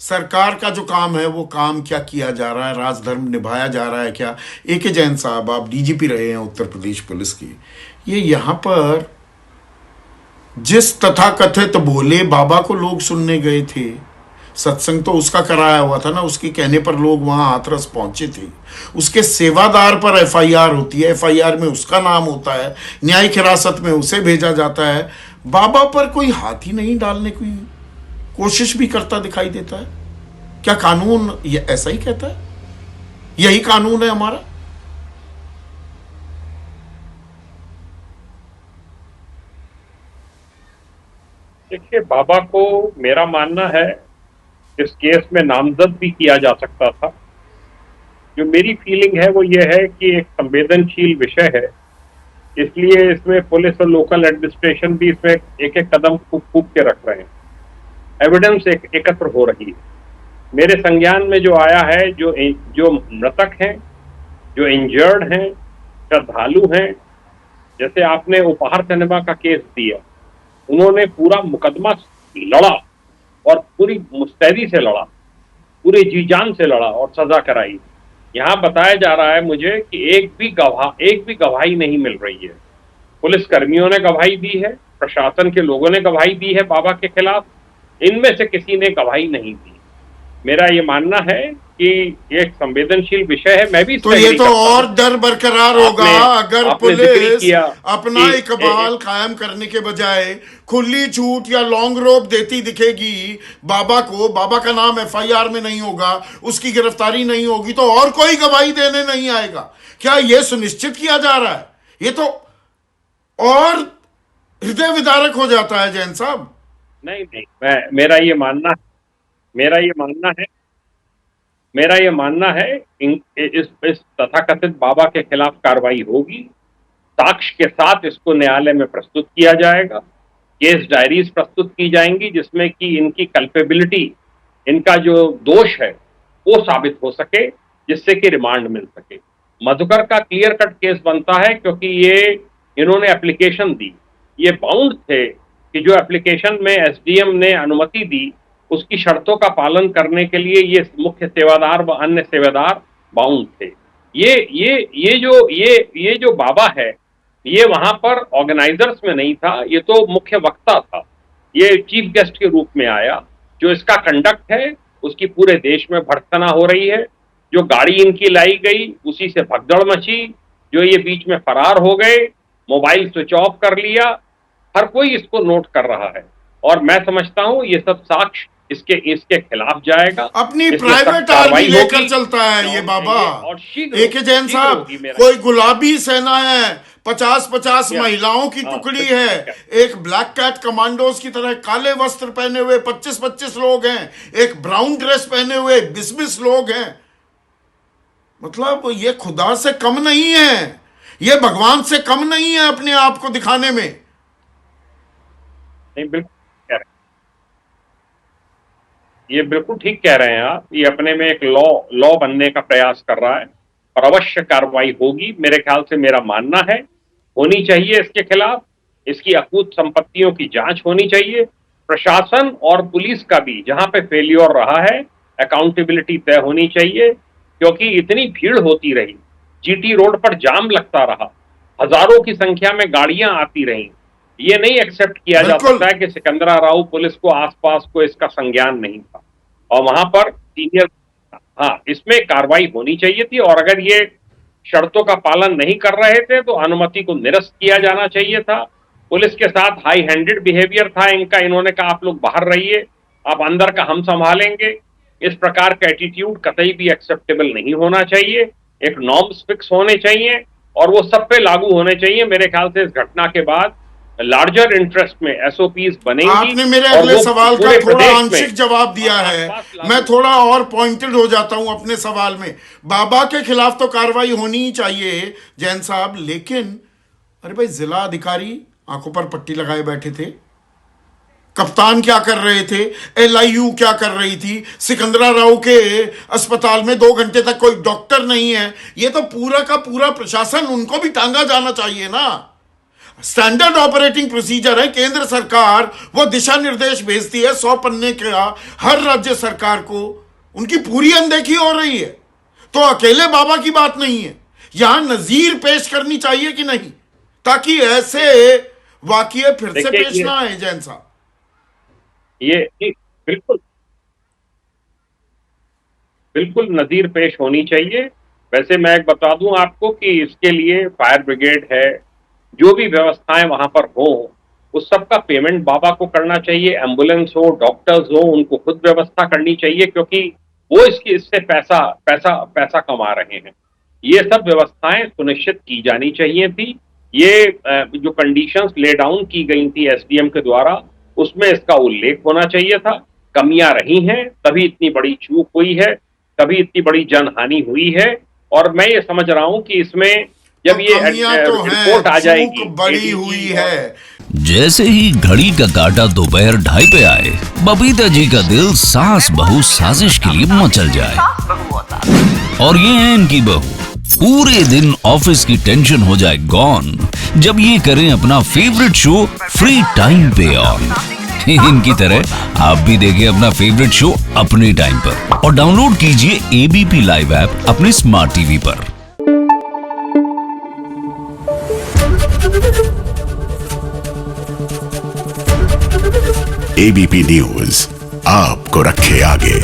सरकार का जो काम है वो काम क्या किया जा रहा है, राजधर्म निभाया जा रहा है क्या। ए के जैन साहब, आप डीजीपी रहे हैं उत्तर प्रदेश पुलिस की, ये यहाँ पर जिस तथाकथित भोले बाबा को लोग सुनने गए थे, सत्संग तो उसका कराया हुआ था ना, उसके कहने पर लोग वहां हाथरस पहुंचे थे, उसके सेवादार पर एफआईआर होती है, एफआईआर में उसका नाम होता है, न्यायिक हिरासत में उसे भेजा जाता है, बाबा पर कोई हाथ ही नहीं डालने की कोशिश भी करता दिखाई देता है। क्या कानून ये ऐसा ही कहता है? यही कानून है हमारा? देखिए, बाबा को मेरा मानना है इस केस में नामजद भी किया जा सकता था। जो मेरी फीलिंग है वो ये है कि एक संवेदनशील विषय है, इसलिए इसमें पुलिस और लोकल एडमिनिस्ट्रेशन भी इसमें एक एक कदम खूब खूब के रख रहे हैं। एविडेंस एकत्र हो रही है। मेरे संज्ञान में जो आया है, जो मृतक हैं, जो इंजर्ड हैं, श्रद्धालु हैं, जैसे आपने उपहार सिनेमा का केस दिया, उन्होंने पूरा मुकदमा लड़ा और पूरी मुस्तैदी से लड़ा, पूरे जी जान से लड़ा और सजा कराई। यहाँ बताया जा रहा है मुझे कि एक भी गवाही नहीं मिल रही है। पुलिस कर्मियों ने गवाही दी है, प्रशासन के लोगों ने गवाही दी है बाबा के खिलाफ, इनमें से किसी ने गवाही नहीं दी। मेरा ये मानना है कि एक संवेदनशील विषय है। मैं भी तो ये तो और डर बरकरार होगा अगर पुलिस अपना इकबाल कायम करने के बजाय खुली छूट या लॉन्ग रोप देती दिखेगी बाबा को, बाबा का नाम एफआईआर में नहीं होगा, उसकी गिरफ्तारी नहीं होगी, तो और कोई गवाही देने नहीं आएगा। क्या यह सुनिश्चित किया जा रहा है? ये तो और हृदय विदारक हो जाता है जैन साहब। नहीं, मेरा ये मानना है इस तथाकथित बाबा के खिलाफ कार्रवाई होगी। साक्ष्य के साथ इसको न्यायालय में प्रस्तुत किया जाएगा, केस डायरीज प्रस्तुत की जाएंगी जिसमें कि इनकी कल्पेबिलिटी, इनका जो दोष है वो साबित हो सके, जिससे कि रिमांड मिल सके। मधुकर का क्लियर कट केस बनता है क्योंकि ये इन्होंने एप्लीकेशन दी, ये बाउंड थे कि जो एप्लीकेशन में एसडीएम ने अनुमति दी उसकी शर्तों का पालन करने के लिए ये मुख्य सेवादार व अन्य सेवादार बाउंड थे। ये जो बाबा है ये वहां पर ऑर्गेनाइजर्स में नहीं था, ये तो मुख्य वक्ता था, ये चीफ गेस्ट के रूप में आया। जो इसका कंडक्ट है उसकी पूरे देश में भड़कना हो रही है। जो गाड़ी इनकी लाई गई उसी से भगदड़ मची, जो ये बीच में फरार हो गए, मोबाइल स्विच ऑफ कर लिया, हर कोई इसको नोट कर रहा है और मैं समझता हूं ये सब साक्ष्य इसके खिलाफ जाएगा। अपनी प्राइवेट आर्मी लेकर चलता है ये बाबा। ए के जैन साहब, कोई गुलाबी सेना है, 50-50 महिलाओं की टुकड़ी है, एक ब्लैक कैट कमांडोज की तरह काले वस्त्र पहने हुए 25-25 लोग हैं, एक ब्राउन ड्रेस पहने हुए 20-20 लोग हैं। मतलब ये खुदा से कम नहीं है, ये भगवान से कम नहीं है अपने आप को दिखाने में। नहीं, बिल्कुल ये बिल्कुल ठीक कह रहे हैं आप। ये अपने में एक लॉ बनने का प्रयास कर रहा है और अवश्य कार्रवाई होगी। मेरे ख्याल से, मेरा मानना है होनी चाहिए इसके खिलाफ। इसकी अकूत संपत्तियों की जांच होनी चाहिए। प्रशासन और पुलिस का भी जहां पे फेलियर रहा है, अकाउंटेबिलिटी तय होनी चाहिए, क्योंकि इतनी भीड़ होती रही, जीटी रोड पर जाम लगता रहा, हजारों की संख्या में गाड़ियां आती रहीं। ये नहीं एक्सेप्ट किया जा सकता है कि सिकंदरा राव पुलिस को आसपास को इसका संज्ञान नहीं था और वहां पर सीनियर, हाँ, इसमें कार्रवाई होनी चाहिए थी। और अगर ये शर्तों का पालन नहीं कर रहे थे तो अनुमति को निरस्त किया जाना चाहिए था। पुलिस के साथ हाई हैंडेड बिहेवियर था इनका। इन्होंने कहा आप लोग बाहर रहिए, आप अंदर का हम संभालेंगे। इस प्रकार का एटीट्यूड कतई भी एक्सेप्टेबल नहीं होना चाहिए। एक नॉर्म्स फिक्स होने चाहिए और वो सब पे लागू होने चाहिए। मेरे ख्याल से इस घटना के बाद लार्जर इंटरेस्ट में एसओपीज बनेंगी। आपने मेरे अगले सवाल का थोड़ा आंशिक जवाब दिया है, मैं थोड़ा और पॉइंटेड हो जाता हूं अपने सवाल में। बाबा के खिलाफ तो कार्रवाई होनी ही चाहिए जैन साहब, लेकिन अरे भाई, जिला अधिकारी आंखों पर पट्टी लगाए बैठे थे, कप्तान क्या कर रहे थे, एलआईयू क्या कर रही थी, सिकंदरा राव के अस्पताल में 2 घंटे तक कोई डॉक्टर नहीं है। ये तो पूरा का पूरा प्रशासन, उनको भी टांगा जाना चाहिए ना। स्टैंडर्ड ऑपरेटिंग प्रोसीजर है। केंद्र सरकार वो दिशा निर्देश भेजती है 100 पन्ने का हर राज्य सरकार को, उनकी पूरी अनदेखी हो रही है। तो अकेले बाबा की बात नहीं है, यहां नजीर पेश करनी चाहिए कि नहीं, ताकि ऐसे वाकये फिर से देखिए, पेश ना आए। जैन साहब, ये बिल्कुल बिल्कुल नज़ीर पेश होनी चाहिए। वैसे मैं एक बता दूं आपको कि इसके लिए फायर ब्रिगेड है, जो भी व्यवस्थाएं वहां पर हो, उस सब का पेमेंट बाबा को करना चाहिए। एम्बुलेंस हो, डॉक्टर्स हो, उनको खुद व्यवस्था करनी चाहिए, क्योंकि वो इससे पैसा पैसा पैसा कमा रहे हैं। ये सब व्यवस्थाएं सुनिश्चित की जानी चाहिए थी। ये जो कंडीशंस ले डाउन की गई थी एसडीएम के द्वारा, उसमें इसका उल्लेख होना चाहिए था। कमियां रही हैं, तभी इतनी बड़ी चूक हुई है, तभी इतनी बड़ी जनहानि हुई है। और मैं ये समझ रहा हूं कि इसमें जब तो ये कमियां तो रिपोर्ट आ हैं, जाएगी, चूक बड़ी हुई है। जैसे ही घड़ी का काटा दोपहर 2:30 पे आए, बबीता जी का दिल सास बहू साजिश के लिए मचल जाए। और ये है इनकी बहू, पूरे दिन ऑफिस की टेंशन हो जाए गॉन जब ये करें अपना फेवरेट शो फ्री टाइम पे ऑन। इनकी तरह आप भी देखिए अपना फेवरेट शो अपने टाइम पर और डाउनलोड कीजिए एबीपी लाइव ऐप अपने स्मार्ट टीवी पर। एबीपी न्यूज आपको रखे आगे।